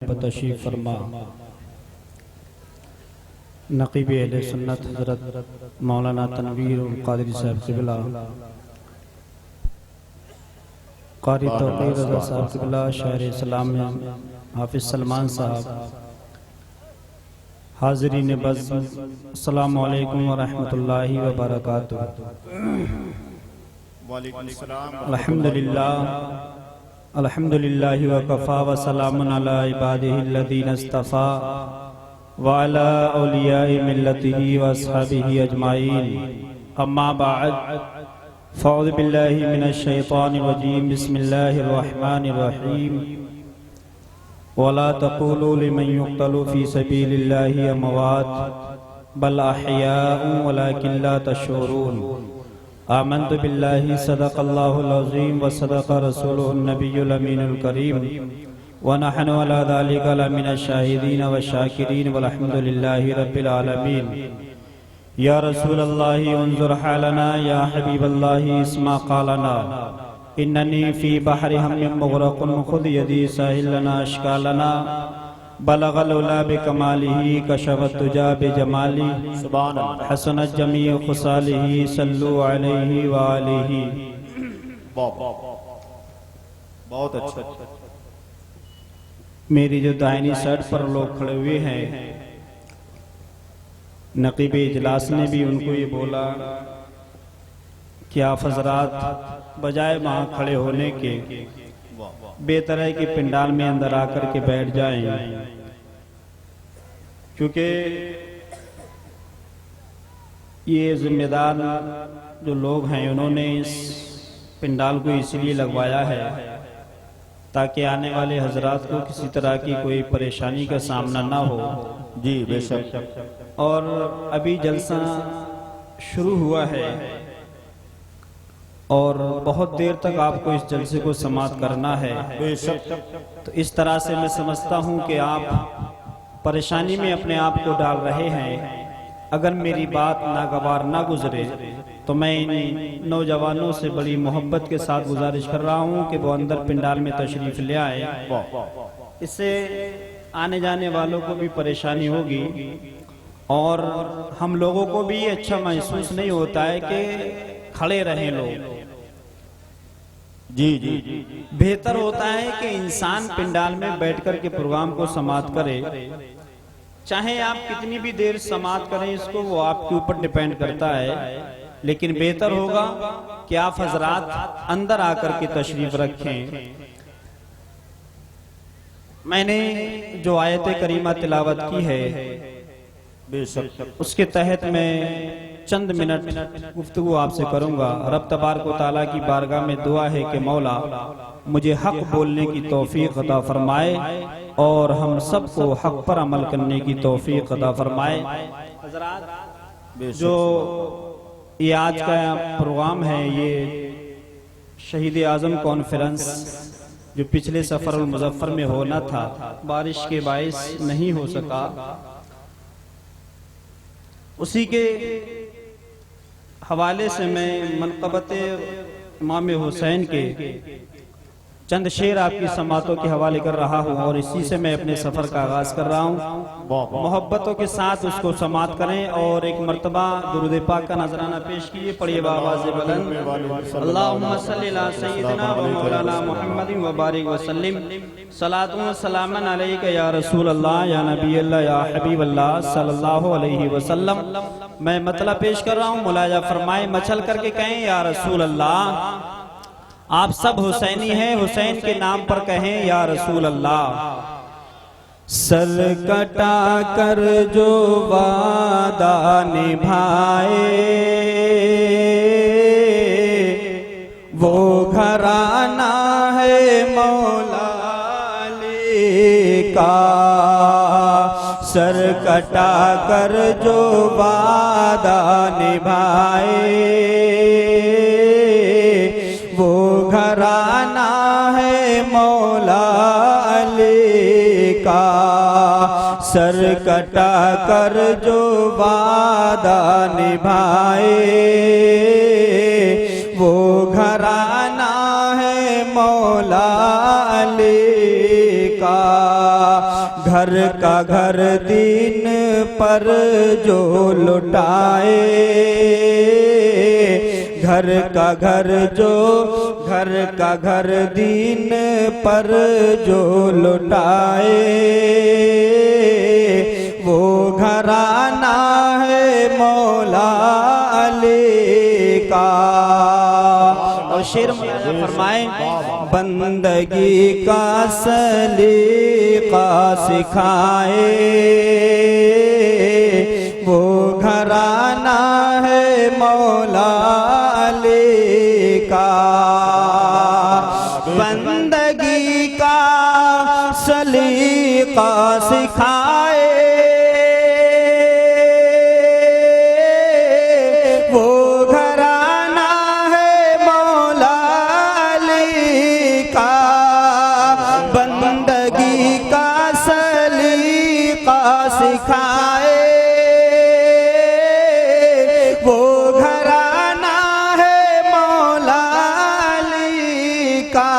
तशरीफ़ फरमा नक़ीब अहले सुन्नत हज़रत मौलाना तनवीर क़ादरी साहब क़िबला, क़ारी तौक़ीर रज़ा साहब क़िबला, शायर इस्लाम में हाफ़िज़ सलमान साहब, हाज़रीन बज़्म, अस्सलामु अलैकुम व रहमतुल्लाहि व बरकातुहू। अल्हम्दुलिल्लाह अल्हम्दुलिल्लाहि व कफ़ा व सलामुन अला इबादिहिल्लज़ीना इस्तफ़ा व अला औलियाइ मिल्लतिही व अस्हाबिही अजमाइन। अम्मा बअद, फ़अऊज़ु बिल्लाहि मिनश शैतानिर रजीम। बिस्मिल्लाहिर रहमानिर रहीम। वला तक़ूलू लिमन युक़्तलू फ़ी सबीलिल्लाहि अमवात बल अहयाउन वलाकिन ला तशऊरून। आमन्तु बिल्लाहि सदक़ल्लाहुल अज़ीम व सदक़ रसूलुहुन नबियुल अमीनुल करीम व नहनु अला ज़ालिका लमिनश शाहिदीन व शाकिरीन वल्हम्दुलिल्लाहि रब्बिल आलमीन। या रसूलल्लाहि उन्ज़ुर हालना, या हबीबल्लाहि इस्मा क़ालना, इन्ननी फ़ी बहरि हम्मिन मुग़रक़ुन ख़ुज़ यदी साहिल लना अश्कालना। बलगल उला बिकमालिही कशफत तुजा बिजमाली, हसनत जमीअ खुसालिही सल्लु अलैहि व आलिही। बहुत अच्छा। मेरी जो दाहिनी साइड पर लोग खड़े हुए हैं, नक़ीब इजलास ने भी उनको ये बोला कि आप हज़रात बजाय वहाँ खड़े होने के बेहतर है कि पिंडाल में अंदर आकर के बैठ जाएं, क्योंकि ये जिम्मेदार जो लोग हैं उन्होंने इस पिंडाल को इसलिए लगवाया है ताकि आने वाले हजरात को किसी तरह की कोई परेशानी का सामना ना हो। जी बेशक। और अभी जलसा शुरू हुआ है और बहुत देर तक आपको इस जलसे को समाप्त करना है। बेशक। तो इस तरह से मैं समझता हूँ कि आप परेशानी में अपने आप को डाल रहे हैं। अगर मेरी बात नागवार ना गुजरे तो मैं इन नौजवानों से बड़ी मोहब्बत के साथ गुजारिश कर रहा हूँ कि वो अंदर पिंडाल में तशरीफ ले आए। इससे आने जाने वालों को भी परेशानी होगी और हम लोगों को भी अच्छा महसूस नहीं होता है कि खड़े रहें लोग। जी जी। बेहतर होता है कि इंसान पिंडाल में बैठकर के प्रोग्राम को समाप्त करे। चाहे आप कितनी भी देर समाप्त करें इसको, वो आपके ऊपर डिपेंड करता है, लेकिन बेहतर होगा कि आप हजरात अंदर आकर के तशरीफ रखें। मैंने जो आयत करीमा तिलावत की है बेशक, उसके तहत मैं चंद मिनट गुफ्तगू आपसे करूंगा। रब तबारक व तआला की बारगाह में दुआ है कि मौला मुझे हक बोलने की तौफीक अता फरमाए और हम सबको हक पर अमल करने की तौफीक अता फरमाए। जो ये आज का प्रोग्राम है, ये शहीद आज़म कॉन्फ्रेंस जो पिछले सफर और मुजफ्फर में होना था, बारिश के बाइस नहीं हो सका। उसी के हवाले से मैं मनक़बत इमाम हुसैन के चंद शेर आपकी समातों के हवाले कर रहा हूँ और इसी से मैं अपने सफर का आगाज कर रहा हूँ। मोहब्बतों के साथ उसको समात करें और एक मर्तबा दुरूद पाक का नजराना पेश कीजिए। पढ़िए आवाज़ बुलंद, अल्लाहुम्मा सल्ली अला सय्यिदिना व मौलाना मुहम्मदिन व बारिक व सल्लिम सलातुन व सलामन अलैका या रसूल अल्लाह या नबी अल्लाह या हबीब अल्लाह सल्लल्लाहु अलैहि वसल्लम। मैं मतलब पेश कर रहा हूँ, मुलाजा फरमाए, मचल करके कहें या रसूल अल्लाह। आप सब हुसैनी हैं, हुसैन के नाम पर कहें या रसूल अल्लाह। सर कटा कर जो वादा निभाए वो घराना है मौला अली का। सर कटा कर जो वादा निभाए वो घराना है मौला अली का। सर कटा कर जो वादा निभाए वो घराना है मौला अली का। घर का घर दीन पर जो लुटाए, घर का घर दीन पर जो लुटाए, वो घराना है मौला अली का। और शेर फरमाए, बंदगी का सलीका सिखाए, वो घराना है मौला अली का। बंदगी का सलीका सिखाए, वो घराना है मौला अली का। बंदगी का सलीका सिखाए, वो घराना है मौला अली का।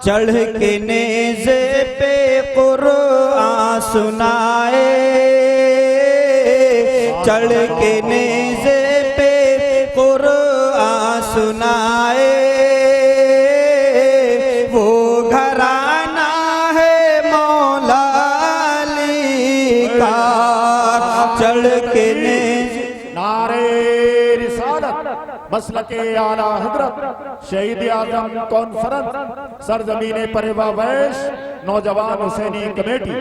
चढ़ के नेज़े पे कुरान सुनाए, चढ़ के नेज़े पे कुरान सुनाए, वो घराना है मौला अली का। चढ़ के नेज़े नारे रिसालत मसलके आला हजरत शहीद आजम कॉन्फ्रेंस सरजमीने परवा वैश नौजवान हुसैनी कमेटी।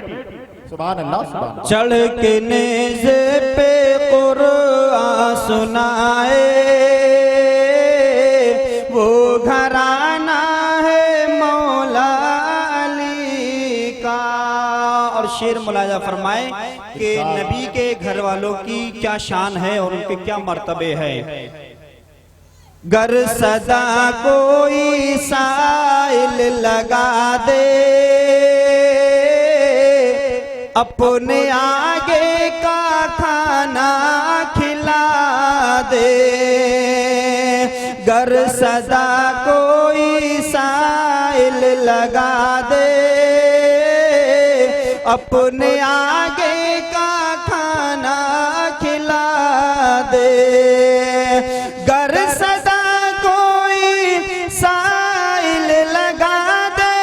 सुभान अल्लाह सुभान अल्लाह। चढ़ के नेज़े पे कुरान सुनाए, वो घराना है मौला अली का। और शेर मुलाजा फरमाए कि नबी के घर वालों की क्या शान है और उनके क्या मर्तबे है। गर सदा कोई साइल लगा दे, अपने आगे का खाना खिला दे। गर सदा कोई साइल लगा दे, अपने आगे का खाना खिला दे। गर सदा कोई साइल लगा दे,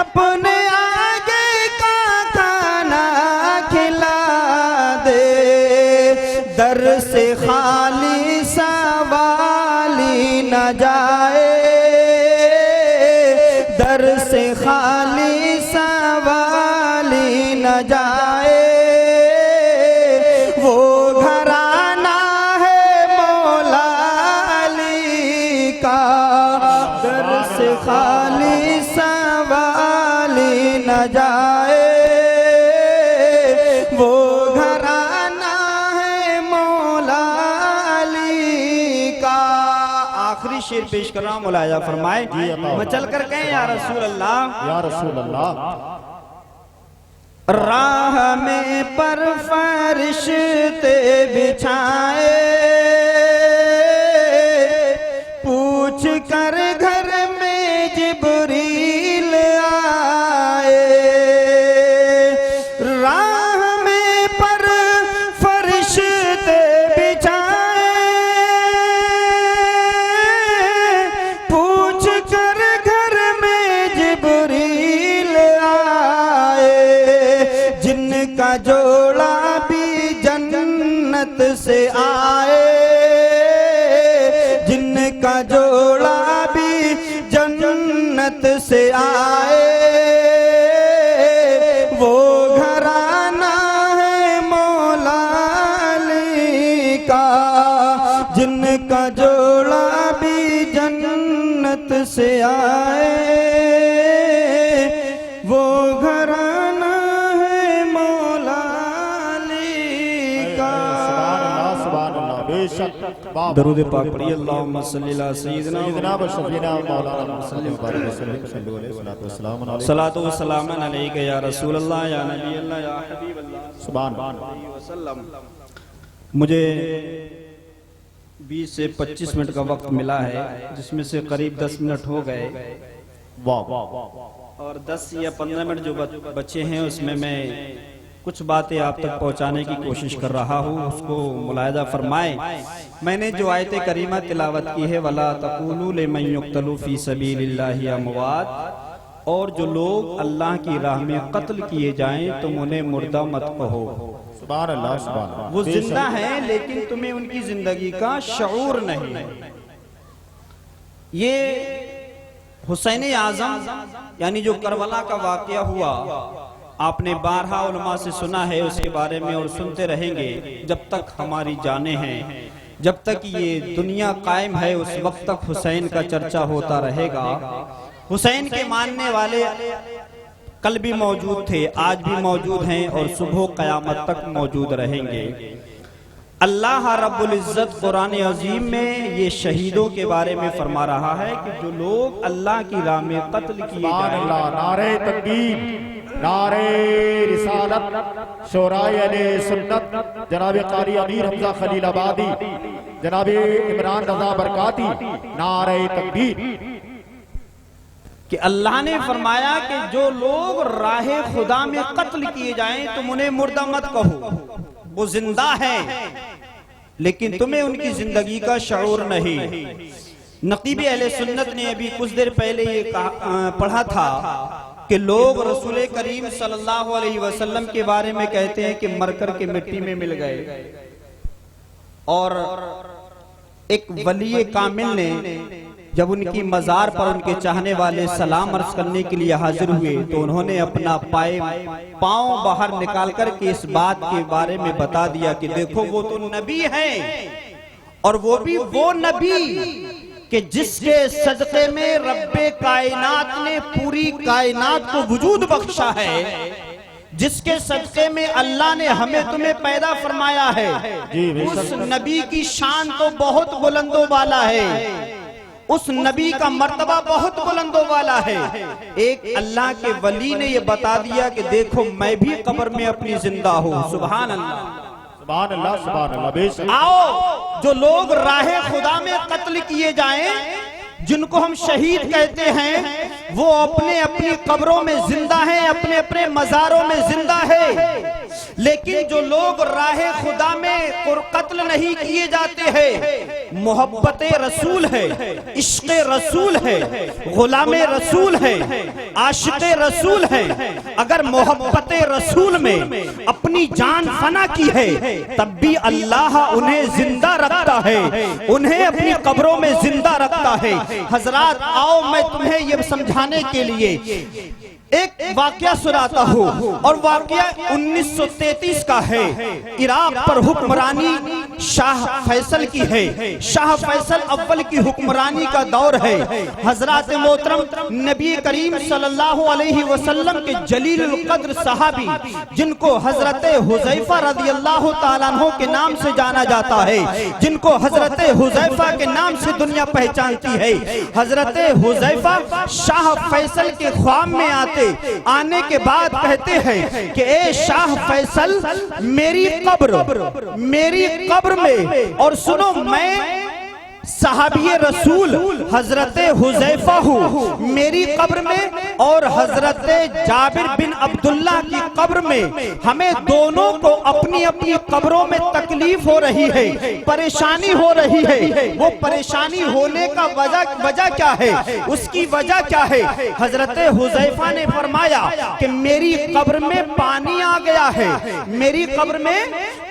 अपने आगे का खाना खिला दे। दर से खाली सवाली न जाए, दर से खाली सवाली न जाए, वो घराना है मौला अली का। दर से खाली सवाली न जाए, वो घराना है मौला अली का। आखिरी शेर पेश कर रहा हूं, मुलाजा फरमाए। मैं चल कर कहें या रसूल अल्लाह, या रसूल अल्लाह। राह में पर फरिश्ते बिछाए, पूछ कर घर में जिब्रील आए। राह में पर फरिश्ते बिछाए, पूछ कर घर में जिब्रील आए। जिनका जोड़ा भी जन्नत से आए, जिनका जोड़ा भी जन्नत से आए, वो घराना है मौला अली का। जिनका जोड़ा भी जन्नत से आए, वो घराना है मौला अली का। सुभान अल्लाह बेशक। दरूद पाक पढ़िए, अल्लाहुम्मा सल्ली अला सय्यिदिना सय्यिदना व शफीना मौलाना मुहम्मद बारिक वसल्लम सल्लल्लाहु अलैहि वसल्लम। सलातो व सलाम अलैका या रसूल अल्लाह या नबी अल्लाह या हबीब अल्लाह सुभान वसल्लम। मुझे 20 से 25 मिनट का वक्त मिला है, जिसमें से करीब 10 मिनट हो गए वाह और 10 या 15 मिनट जो बचे हैं उसमें मैं कुछ बातें आप तक पहुंचाने की कोशिश कर रहा हूं, उसको मुलाहिजा फरमाएं। मैंने जो आयत करीमा तिलावत की है, वला तक़ूलू लिमन युक़्तलू फ़ी सबीलिल्लाहि अमवात, और जो लोग अल्लाह की राह में कत्ल किए जाएं तुम उन्हें मुर्दा मत कहो। सुभान अल्लाह, सुभान अल्लाह। वो जिंदा हैं लेकिन तुम्हें उनकी जिंदगी का शऊर नहीं है। ये हुसैन आजम यानी जो करबला का वाकया हुआ, आपने बारहा उलमा से सुना है उसके बारे में और सुनते रहेंगे जब तक हमारी जानें हैं, जब तक ये दुनिया कायम है उस वक्त तक हुसैन का चर्चा होता रहेगा। हुसैन के मानने वाले कल भी मौजूद थे, आज भी मौजूद हैं और सुबह कयामत तक मौजूद रहेंगे। अल्लाह रब्बुल इज्जत कुरान अजीम में ये शहीदों के बारे में फरमा रहा है कि जो लोग अल्लाह की राह में कत्ल किए जाएं, नारे तकबीर, नारे रिसालत, शोराए अहले सुन्नत, जनाब कारी अमीर हमजा खलील आबादी, जनाब इमरान रजा बरकाती, नारे तकबीर। कि अल्लाह ने फरमाया कि जो लोग राहे खुदा में कत्ल किए जाएं तुम उन्हें मुर्दा मत कहो, वो जिंदा हैं लेकिन तुम्हें उनकी जिंदगी का शऊर नहीं। नकीब अहले सुन्नत ने अभी कुछ देर पहले ये पढ़ा था कि लोग रसूल करीम सल्लल्लाहु अलैहि वसल्लम के बारे में कहते हैं कि मरकर के मिट्टी में मिल गए, और एक वली कामिल ने जब उनकी मजार पर उनके चाहने वाले सलाम अर्ज करने के लिए हाजिर हुए तो उन्होंने अपना पांव बाहर निकाल कर के इस बात के बारे में बता दिया कि देखो वो तो नबी हैं, और वो भी वो नबी कि जिसके सदक़े में रब्बे कायनात ने पूरी कायनात को वजूद बख्शा है, जिसके सदक़े में अल्लाह ने हमें तुम्हें पैदा फरमाया है। उस नबी की शान तो बहुत बुलंदों वाला है, उस नबी का मर्तबा बहुत बुलंदों वाला है। एक अल्लाह के वली ने ये बता दिया कि देखो मैं भी कब्र में अपनी जिंदा हूँ। सुभान अल्लाह, सुभान अल्लाह, सुभान अल्लाह। बेशक आओ जो लोग राहे खुदा में कत्ल किए जाएं, जिनको हम शहीद कहते हैं, वो अपने अपनी कब्रों में जिंदा हैं, अपने अपने मजारों में जिंदा है। लेकिन जो लोग राहे खुदा में कत्ल नहीं किए जाते हैं, मोहब्बत रसूल है, इश्क़ रसूल है, गुलाम रसूल है, आशिक़ रसूल है, अगर मोहब्बत रसूल में अपनी जान फना की है तब भी अल्लाह उन्हें जिंदा रखता है, उन्हें अपनी कब्रों में जिंदा रखता है। हजरात आओ मैं तुम्हें यह समझाने के लिए एक वाकया सुनाता हूँ, और वाकया 1933 का है। इराक पर हुक्मरानी शाह फैसल की है, शाह फैसल अव्वल की हुक्मरानी का दौर है। हजरत मोहतरम नबी करीम सल्लल्लाहु अलैहि वसल्लम के जलील कद्र सहाबी, जिनको हजरत हुज़ैफा रज़ियल्लाहु ताला अन्हु के नाम से जाना जाता है, जिनको हजरत हुज़ैफा के नाम से दुनिया पहचानती है, हजरत हुज़ैफा शाह फैसल के ख्वाब में आने के बाद कहते हैं कि ए शाह फैसल मेरी कब्र में, और सुनो मैं सहाबी रसूल हजरत हुज़ैफा हूँ मेरी कब्र में, और हजरत जाबिर बिन अब्दुल्ला की कब्र में हमें दोनों को अपनी अपनी कब्रों में तकलीफ हो रही है, परेशानी हो रही है। वो परेशानी होने का वजह क्या है, उसकी वजह क्या है? हजरत हुज़ैफा ने फरमाया कि मेरी कब्र में पानी आ गया है, मेरी कब्र में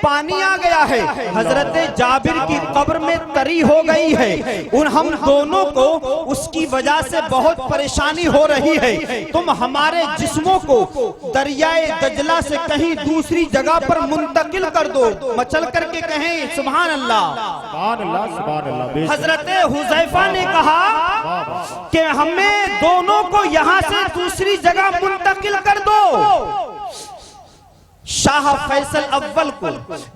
पानी आ गया है। हजरत जाबिर की कब्र में तरी हो गई है, हम दोनों को उसकी वजह से बहुत परेशानी हो रही है। तुम हमारे जिस्मों को दरियाए दजला से कहीं दूसरी जगह पर मुंतकिल कर दो, मचल करके कहें सुभान अल्लाह, सुभान अल्लाह, सुभान अल्लाह। हजरत हुज़ैफा ने कहा कि हमें दोनों को यहाँ से दूसरी जगह मुंतकिल कर दो। शाह फैसल अव्वल को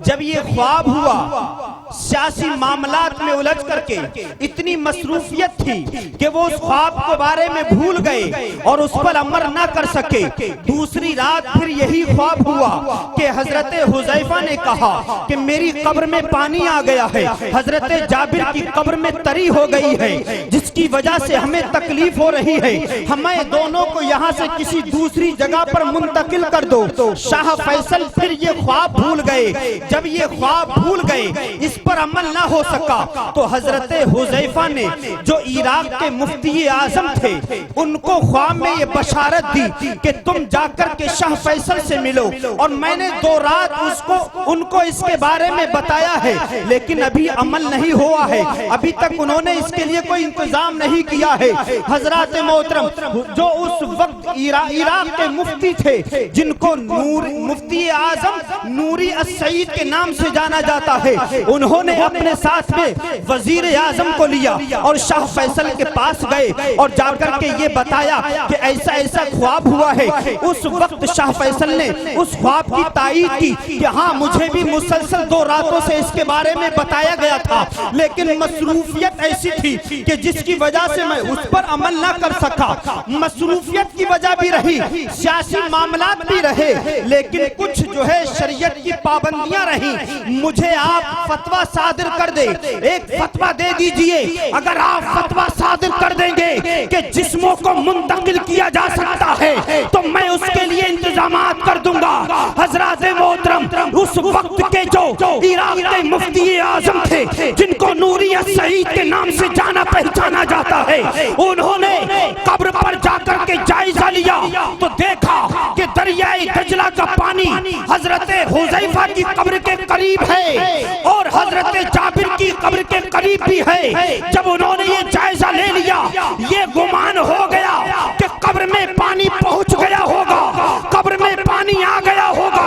जब ये ख्वाब हुआ, सियासी मामलात में उलझ करके इतनी मसरूफियत थी कि वो उस ख्वाब के बारे में भूल गए और उस पर अमल ना कर सके। दूसरी रात फिर यही ख्वाब हुआ कि हजरत हुज़ैफा ने कहा कि मेरी कब्र में पानी आ गया है, हजरत जाबिर की कब्र में तरी हो गई है, जिसकी वजह से हमें तकलीफ हो रही है, हमें दोनों को यहाँ से किसी दूसरी जगह पर मुंतकिल कर दो। शाह फैसल फिर ये ख्वाब भूल गए। जब ये ख्वाब भूल गए, इस पर अमल ना हो सका, तो हजरत हुज़ैफा ने जो इराक के मुफ्ती आजम थे उनको ख्वाब में ये बशारत दी कि तुम जाकर के शाह फैसल से मिलो। और मैंने 2 रात उनको इसके बारे में बताया है, लेकिन अभी अमल नहीं हुआ है, अभी तक उन्होंने इसके लिए कोई इंतजाम नहीं किया है। हजरत मोहतरम जो उस वक्त इराक के मुफ्ती थे, जिनको मुफ्ती आजम नूरी अस-सईद के नाम से जाना जाता है, उन्होंने अपने साथ में वजीर आजम को लिया और शाह फैसल के पास गए और जाकर के ये बताया कि ऐसा ऐसा ख्वाब हुआ है। उस वक्त शाह फैसल ने उस ख्वाब की तायीद की कि हाँ, मुझे भी मुसलसल 2 रातों से इसके बारे में बताया गया था, लेकिन मसरूफियत ऐसी थी कि जिसकी वजह से मैं उस पर अमल ना कर सका। मसरूफियत की वजह भी रही, सियासी मामलात भी रहे, लेकिन कुछ जो है शरीयत की पाबंदियां रही। मुझे आप फतवा सादिर कर दे, एक फतवा दे दीजिए। अगर आप फतवा सादिर कर देंगे कि जिस्मों को मुंतकिल किया जा सकता है, तो मैं उसके लिए इंतजामात कर दूंगा। हजरत मोहतरम उस वक्त के जो इराक के मुफ्ती आजम थे, जिनको नूरी अस-सईद के नाम से जाना पहचाना जाता है, उन्होंने कब्र पर जाकर के जायजा लिया तो देखा कि दरियाए दजला का पानी हजरत हुज़ैफा की कब्र के करीब है और हजरत जाबिर की कब्र के करीब भी है। जब उन्होंने ये जायजा ले लिया, ये गुमान हो गया कि कब्र में पानी पहुंच गया होगा, कब्र में पानी आ गया होगा,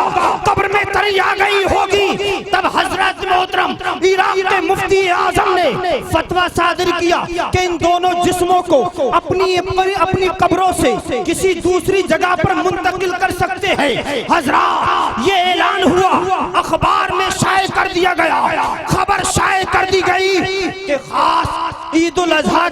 कब्र में तरी आ गई होगी। तब हजरत मोहतरम इराक के मुफ्ती आजम ने फतवा सादिर किया कि इन दोनों जिस्मों को अपनी कब्रों से किसी दूसरी जगह पर मुंतकिल कर सकते हैं। हजरत ये ऐलान हुआ, अखबार में शाये कर दिया गया, खबर शाये कर दी गई कि खास ईद उल अज़हा